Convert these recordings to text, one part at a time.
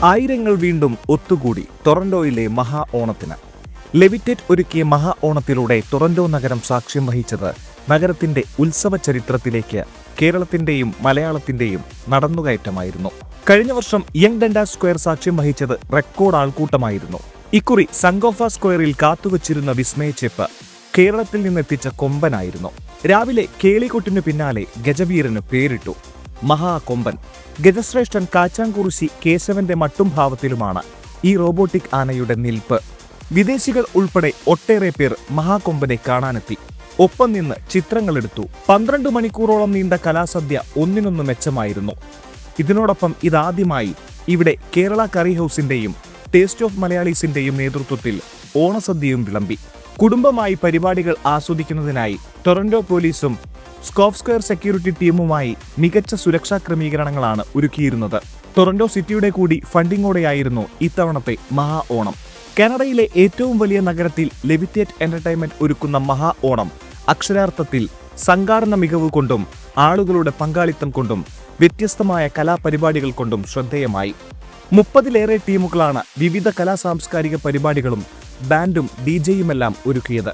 ആയിരങ്ങൾ വീണ്ടും ഒത്തുകൂടി ടൊറന്റോയിലെ മഹാ ഓണത്തിന്. ലെവിറ്റേറ്റ് ഒരുക്കിയ മഹാ ഓണത്തിലൂടെ ടൊറന്റോ നഗരം സാക്ഷ്യം വഹിച്ചത് നഗരത്തിന്റെ ഉത്സവ ചരിത്രത്തിലേക്ക് കേരളത്തിന്റെയും മലയാളത്തിന്റെയും നടന്നുകയറ്റമായിരുന്നു. കഴിഞ്ഞ വർഷം യങ് ഡണ്ടാസ് സ്ക്വയർ സാക്ഷ്യം വഹിച്ചത് റെക്കോർഡ് ആൾക്കൂട്ടമായിരുന്നു. ഇക്കുറി സങ്കോഫ സ്ക്വയറിൽ കാത്തുവച്ചിരുന്ന വിസ്മയച്ചെപ്പ് കേരളത്തിൽ നിന്നെത്തിച്ച കൊമ്പനായിരുന്നു. രാവിലെ കേളികൊട്ടിനു പിന്നാലെ ഗജവീരന് പേരിട്ടു മഹാകൊമ്പൻ. ഗജശ്രേഷ്ഠൻ കാച്ചാങ്കുറിശി കേശവന്റെ മട്ടും ഭാവത്തിലുമാണ് ഈ റോബോട്ടിക് ആനയുടെ നിൽപ്പ്. വിദേശികൾ ഉൾപ്പെടെ ഒട്ടേറെ പേർ മഹാകൊമ്പനെ കാണാനെത്തി. ഒപ്പം നിന്ന് ചിത്രങ്ങളെടുത്തു. 12 മണിക്കൂറോളം നീണ്ട കലാസദ്യ ഒന്നിനൊന്ന് മെച്ചമായിരുന്നു. ഇതിനോടൊപ്പം ഇതാദ്യമായി ഇവിടെ കേരള കറി ഹൗസിന്റെയും ടേസ്റ്റ് ഓഫ് മലയാളീസിന്റെയും നേതൃത്വത്തിൽ ഓണസദ്യയും വിളമ്പി. കുടുംബമായി പരിപാടികൾ ആസ്വദിക്കുന്നതിനായി ടൊറന്റോ പോലീസും സ്കോഫ് സ്ക്വയർ സെക്യൂരിറ്റി ടീമുമായി മികച്ച സുരക്ഷാ ക്രമീകരണങ്ങളാണ് ഒരുക്കിയിരുന്നത്. ടൊറന്റോ സിറ്റിയുടെ കൂടി ഫണ്ടിങ്ങോടെയായിരുന്നു ഇത്തവണത്തെ മഹാ ഓണം. കാനഡയിലെ ഏറ്റവും വലിയ നഗരത്തിൽ ലെവിറ്റേറ്റ് എന്റർടൈൻമെന്റ് ഒരുക്കുന്ന മഹാ ഓണം അക്ഷരാർത്ഥത്തിൽ സംഘാടന മികവ് കൊണ്ടും ആളുകളുടെ പങ്കാളിത്തം കൊണ്ടും വ്യത്യസ്തമായ കലാപരിപാടികൾ കൊണ്ടും ശ്രദ്ധേയമായി. 30-ലേറെ ടീമുകളാണ് വിവിധ കലാസാംസ്കാരിക പരിപാടികളും ബാൻഡും ഡിജെയുമെല്ലാം ഒരുക്കിയത്.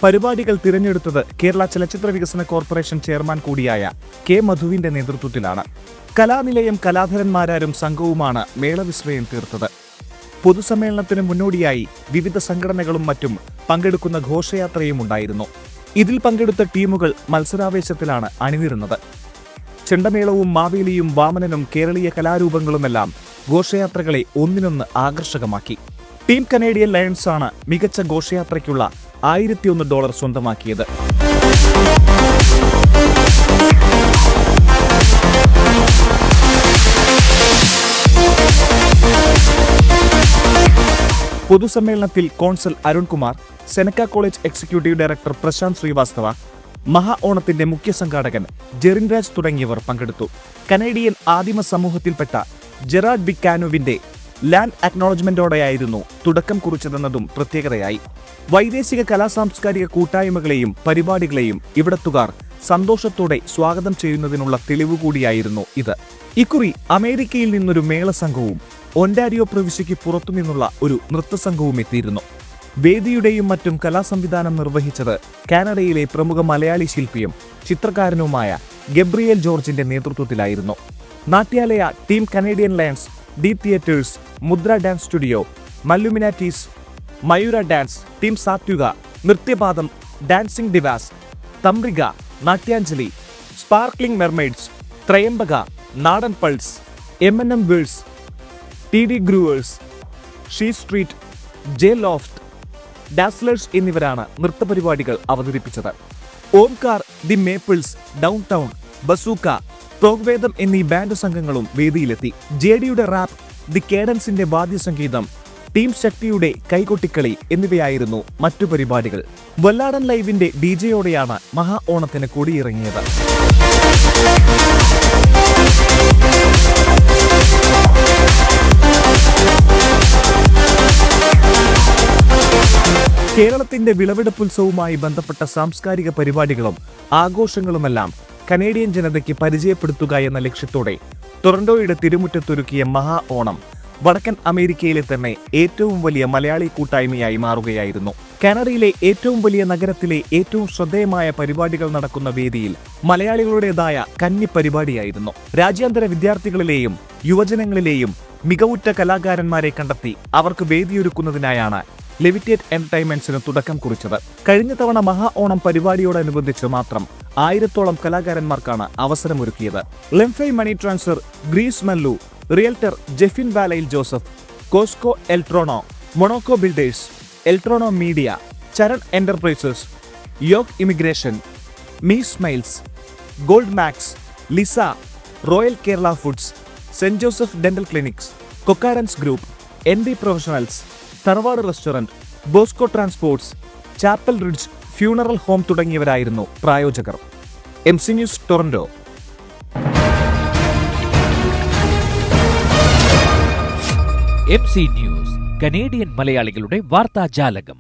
പരിപാടികൾ തിരഞ്ഞെടുത്തത് കേരള ചലച്ചിത്ര വികസന കോർപ്പറേഷൻ ചെയർമാൻ കൂടിയായ കെ മധുവിന്റെ നേതൃത്വത്തിലാണ്. കലാനിലയം കലാധരന്മാരും സംഘവുമാണ് മേളവിസ്മയം തീർത്തത്. പൊതുസമ്മേളനത്തിന് മുന്നോടിയായി വിവിധ സംഘടനകളും മറ്റും പങ്കെടുക്കുന്ന ഘോഷയാത്രയും ഉണ്ടായിരുന്നു. ഇതിൽ പങ്കെടുത്ത ടീമുകൾ മത്സരാവേശത്തിലാണ് അണിനിരുന്നത്. ചെണ്ടമേളവും മാവേലിയും വാമനനും കേരളീയ കലാരൂപങ്ങളുമെല്ലാം ഘോഷയാത്രകളെ ഒന്നിനൊന്ന് ആകർഷകമാക്കി. ടീം കനേഡിയൻ ലയൺസ് ആണ് മികച്ച ഘോഷയാത്രയ്ക്കുള്ള $1001 സ്വന്തമാക്കിയത്. പൊതുസമ്മേളനത്തിൽ consul Arunkumar, Seneca college executive director Prashant Srivastava, മഹാ ഓണത്തിന്റെ മുഖ്യ സംഘാടകൻ ജെറിൻ രാജ് തുടങ്ങിയവർ പങ്കെടുത്തു. കനേഡിയൻ ആദിമ സമൂഹത്തിൽപ്പെട്ട ജെറാഡ് ബിക്കാനുവിന്റെ ലാൻഡ് അക്നോളജ്മെന്റോടെയായിരുന്നു തുടക്കം കുറിച്ചതെന്നതും പ്രത്യേകതയായി. വൈദേശിക കലാസാംസ്കാരിക കൂട്ടായ്മകളെയും പരിപാടികളെയും ഇവിടത്തുകാർ സന്തോഷത്തോടെ സ്വാഗതം ചെയ്യുന്നതിനുള്ള തെളിവ് കൂടിയായിരുന്നു ഇത്. ഇക്കുറി അമേരിക്കയിൽ നിന്നൊരു മേളസംഘവും ഒൻറ്റാരിയോ പ്രവിശ്യയ്ക്ക് പുറത്തുനിന്നുള്ള ഒരു നൃത്തസംഘവും എത്തിയിരുന്നു. വേദിയുടെയും മറ്റും കലാസംവിധാനം നിർവഹിച്ചത് കാനഡയിലെ പ്രമുഖ മലയാളി ശില്പിയും ചിത്രകാരനുമായ ഗബ്രിയേൽ ജോർജിന്റെ നേതൃത്വത്തിലായിരുന്നു. Natyalaya, team Canadian lions, D theatres, Mudra dance studio, Malluminatis, Mayura dance, team Sathvika, Nrityapadam, dancing divas, Thambrika, Natyanjali, sparkling mermaids, Trayambaka, Nadan pulse, M&M verse, TD groovers, she street, J loft, dazzlers എന്നിവരാണ് നൃത്തപരിപാടികൾ അവതരിപ്പിച്ചത്. Omkar, the maples, downtown, bazooka, Progvedam എന്നീ ബാൻഡ് സംഘങ്ങളും വേദിയിലെത്തി. ജെഡിയുടെ റാപ്പ്, ദി കേഡൻസിന്റെ വാദ്യസംഗീതം, team ശക്തിയുടെ കൈകൊട്ടിക്കളി എന്നിവയായിരുന്നു മറ്റു പരിപാടികൾ. വല്ലാടൻ ലൈവിന്റെ ഡിജെയോടെയാണ് മഹാ ഓണത്തിന് കൊടിയിറങ്ങിയത്. കേരളത്തിന്റെ വിളവെടുപ്പുത്സവവുമായി ബന്ധപ്പെട്ട സാംസ്കാരിക പരിപാടികളും ആഘോഷങ്ങളുമെല്ലാം കനേഡിയൻ ജനതയ്ക്ക് പരിചയപ്പെടുത്തുക എന്ന ലക്ഷ്യത്തോടെ ടൊറന്റോയുടെ തിരുമുറ്റത്തൊരുക്കിയ മഹാ ഓണം വടക്കൻ അമേരിക്കയിലെ തന്നെ ഏറ്റവും വലിയ മലയാളി കൂട്ടായ്മയായി മാറുകയായിരുന്നു. കാനഡയിലെ ഏറ്റവും വലിയ നഗരത്തിലെ ഏറ്റവും ശ്രദ്ധേയമായ പരിപാടികൾ നടക്കുന്ന വേദിയിൽ മലയാളികളുടേതായ കന്നി പരിപാടിയായിരുന്നു. രാജ്യാന്തര വിദ്യാർത്ഥികളിലെയും യുവജനങ്ങളിലെയും മികവുറ്റ കലാകാരന്മാരെ കണ്ടെത്തി അവർക്ക് വേദിയൊരുക്കുന്നതിനായാണ് ലെവിറ്റേറ്റ് എന്റർടൈൻമെന്റ്സിന് തുടക്കം കുറിച്ചത്. കഴിഞ്ഞ തവണ മഹാ ഓണം പരിപാടിയോടനുബന്ധിച്ച് മാത്രം 1000-ഓളം കലാകാരന്മാർക്കാണ് അവസരമൊരുക്കിയത്. Lemfi money transfer, grease Mallu, realtor Jefin Valayil Joseph, Cosco Eltrono, Monaco builders, Eltrono media, Charan enterprises, Yog immigration, me smiles, gold max, Lisa, royal Kerala foods, saint Joseph dental clinics, കൊക്കാഡൻസ് group, ND professionals, Tharavad restaurant, Bosco transports, chapel ridge funeral home തുടങ്ങിയവരായിരുന്നു പ്രായോജകർ. MC news Toronto. MC news, Canadian മലയാളികളുടെ വാർത്താജാലകം.